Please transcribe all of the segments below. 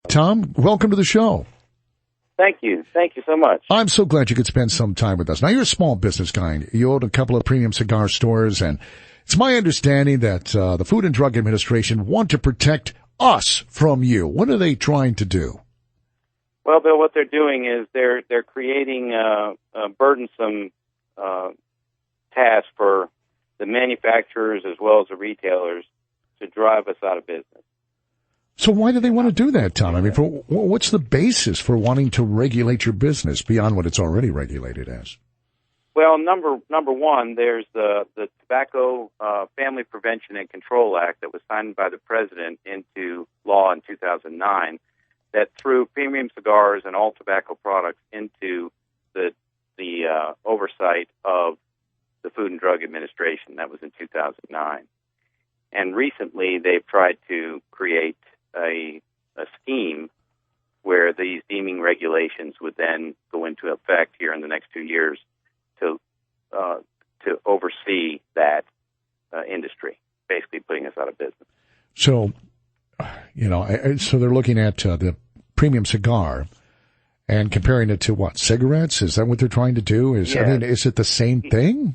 Tom, welcome to the show. Thank you. Thank you so much. I'm so glad you could spend some time with us. Now, you're a small business guy. You own a couple of premium cigar stores, and it's my understanding that the Food and Drug Administration want to protect us from you. What are they trying to do? Well, Bill, what they're doing is they're creating a burdensome task for the manufacturers as well as the retailers to drive us out of business. So why do they want to do that, Tom? I mean, what's the basis for wanting to regulate your business beyond what it's already regulated as? Well, number one, there's the Tobacco Family Prevention and Control Act that was signed by the president into law in 2009 that threw premium cigars and all tobacco products into the oversight of the Food and Drug Administration. That was in 2009. And recently they've tried to create a scheme where these deeming regulations would then go into effect here in the next 2 years to oversee that industry, basically putting us out of business. So, so they're looking at the premium cigar and comparing it to what? Cigarettes? Is that what they're trying to do? Is it the same thing?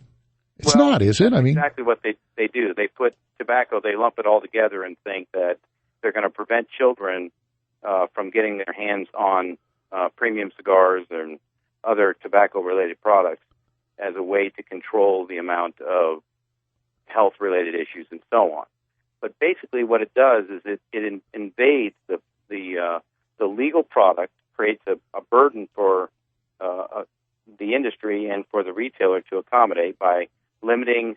It's not, is it? I mean, exactly what they do. They put tobacco, they lump it all together and think that they're going to prevent children from getting their hands on premium cigars and other tobacco-related products as a way to control the amount of health-related issues and so on. But basically what it does is it invades the legal product, creates a burden for the industry and for the retailer to accommodate by limiting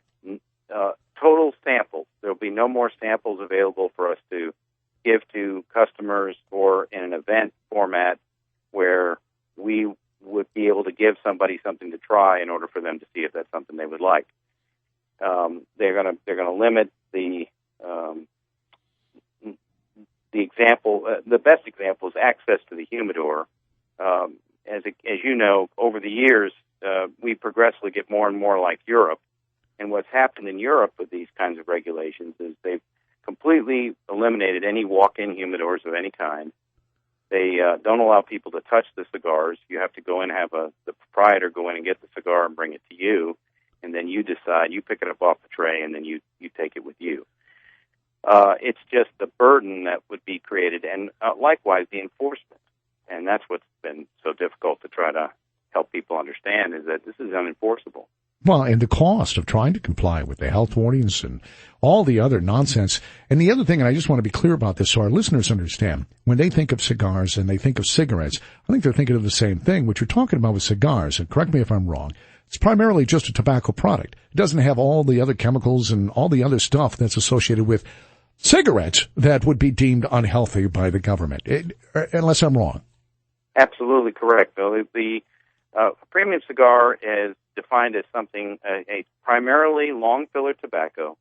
total samples. There will be no more samples available for us to give to customers or in an event format where we would be able to give somebody something to try in order for them to see if that's something they would like. They're going to limit the example. The best example is access to the humidor. As you know, over the years, we progressively get more and more like Europe. And what's happened in Europe with these kinds of regulations is they've completely eliminated any walk-in humidors of any kind. They don't allow people to touch the cigars. You have to go in and have the proprietor go in and get the cigar and bring it to you, and then you decide, you pick it up off the tray, and then you take it with you. It's just the burden that would be created, and likewise the enforcement. And that's what's been so difficult to try to help people understand, is that this is unenforceable. Well, and the cost of trying to comply with the health warnings and all the other nonsense. And the other thing, and I just want to be clear about this so our listeners understand, when they think of cigars and they think of cigarettes, I think they're thinking of the same thing. What you're talking about with cigars, and correct me if I'm wrong, it's primarily just a tobacco product. It doesn't have all the other chemicals and all the other stuff that's associated with cigarettes that would be deemed unhealthy by the government, unless I'm wrong. Absolutely correct, Bill. The premium cigar is defined as something, a primarily long filler tobacco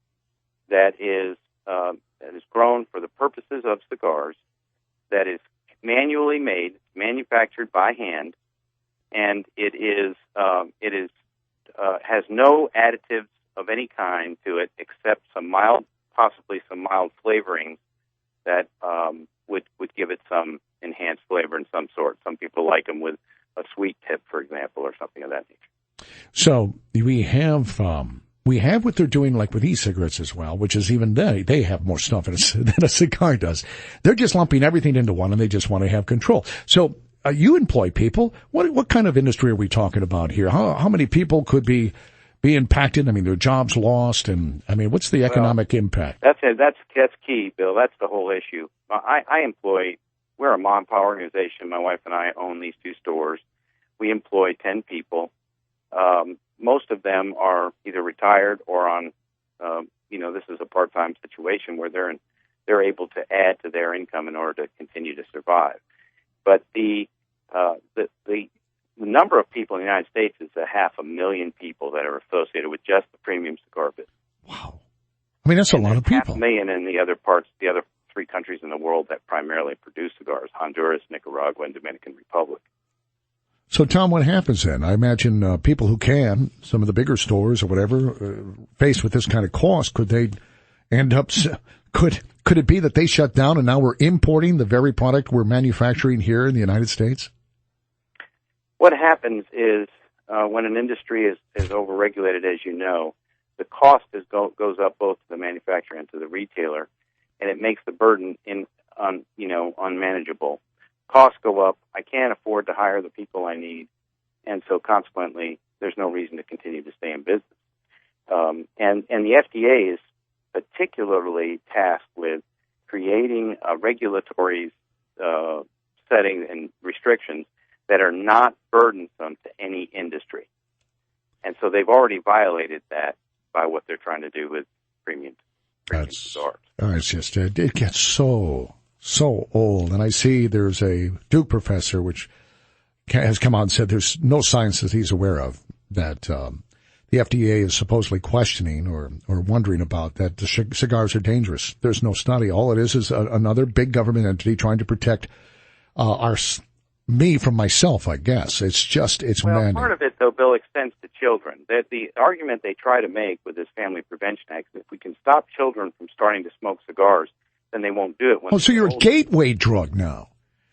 that is grown for the purposes of cigars, that is manually made, manufactured by hand, and it has no additives of any kind to it except possibly some mild flavorings that would give it some enhanced flavor in some sort. Some people like them with a sweet tip, for example, or something of that nature. So we have what they're doing, like with e-cigarettes as well, which is even they have more stuff than a cigar does. They're just lumping everything into one, and they just want to have control. So you employ people. What kind of industry are we talking about here? How many people could be impacted? I mean, their jobs lost, and I mean, what's the economic impact? That's key, Bill. That's the whole issue. We're a mom and pop organization. My wife and I own these two stores. We employ 10 people. Most of them are either retired or on, this is a part-time situation where they're able to add to their income in order to continue to survive. But the number of people in the United States is 500,000 people that are associated with just the premium cigar business. Wow. I mean, that's a lot of people. 500,000 in the other 3 countries in the world that primarily produce cigars: Honduras, Nicaragua, and Dominican Republic. So, Tom, what happens then? I imagine people who can, some of the bigger stores or whatever, faced with this kind of cost, could Could it be that they shut down and now we're importing the very product we're manufacturing here in the United States? What happens is when an industry is overregulated, as you know, the cost goes up both to the manufacturer and to the retailer, and it makes the burden unmanageable. Costs go up. I can't afford to hire the people I need, and so consequently, there's no reason to continue to stay in business. And the FDA is particularly tasked with creating a regulatory setting and restrictions that are not burdensome to any industry. And so they've already violated that by what they're trying to do with premium cigars. It's just, it gets so old. And I see there's a Duke professor which has come out and said there's no science that he's aware of that the FDA is supposedly questioning or wondering about that the cigars are dangerous. There's no study. All it is another big government entity trying to protect me from myself, I guess. Well, part of it, though, Bill, extends to children. That the argument they try to make with this Family Prevention Act is if we can stop children from starting to smoke cigars, then they won't do it. So you're a gateway drug now.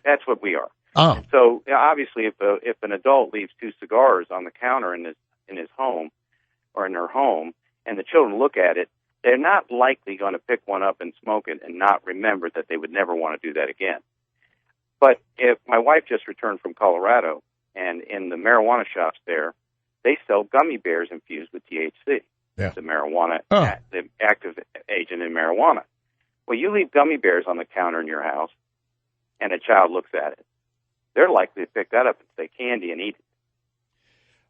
That's what we are. Oh. And so obviously, if an adult leaves 2 cigars on the counter in his home or in her home, and the children look at it, they're not likely going to pick one up and smoke it and not remember that they would never want to do that again. But if my wife just returned from Colorado, and in the marijuana shops there, they sell gummy bears infused with THC, the marijuana, the active agent in marijuana. Well, you leave gummy bears on the counter in your house, and a child looks at it. They're likely to pick that up and say candy and eat it.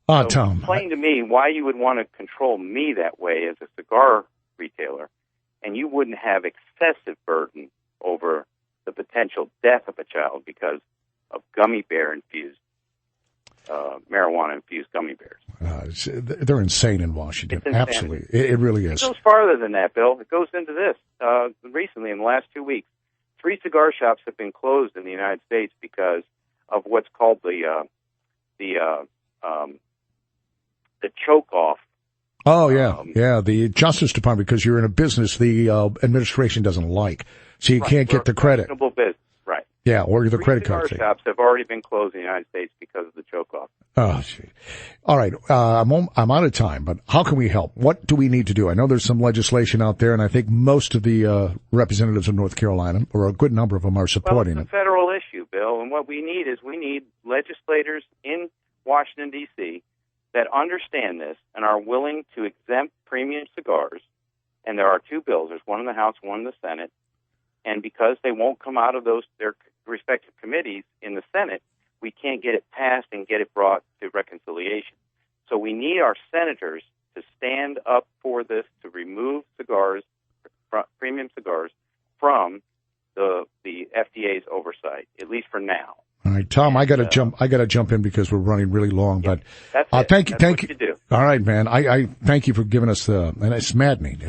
So Tom, explain to me why you would want to control me that way as a cigar retailer, and you wouldn't have excessive burden over the potential death of a child because of gummy bear infused, marijuana infused gummy bears. They're insane in Washington. Absolutely, it really is. It goes farther than that, Bill. It goes into this. Recently, in the last 2 weeks, 3 cigar shops have been closed in the United States because of what's called the choke off. Oh yeah, the Justice Department, because you're in a business the administration doesn't like, so you can't get the credit. Business, right? Yeah, or the credit card fee. Shops have already been closed in the United States because of the choke off. Oh, gee. All right, I'm out of time, but how can we help? What do we need to do? I know there's some legislation out there, and I think most of the representatives of North Carolina, or a good number of them, are supporting it's a federal issue, Bill, and what we need is legislators in Washington, D.C., that understand this and are willing to exempt premium cigars. And there are 2 bills. There's one in the House, one in the Senate. And because they won't come out of their respective committees in the Senate, we can't get it passed and get it brought to reconciliation. So we need our senators to stand up for this, to remove premium cigars, from the FDA's oversight, at least for now. All right, Tom, I got to jump in because we're running really long, but that's thank you. What you do. All right, man. I thank you for giving us and it's maddening.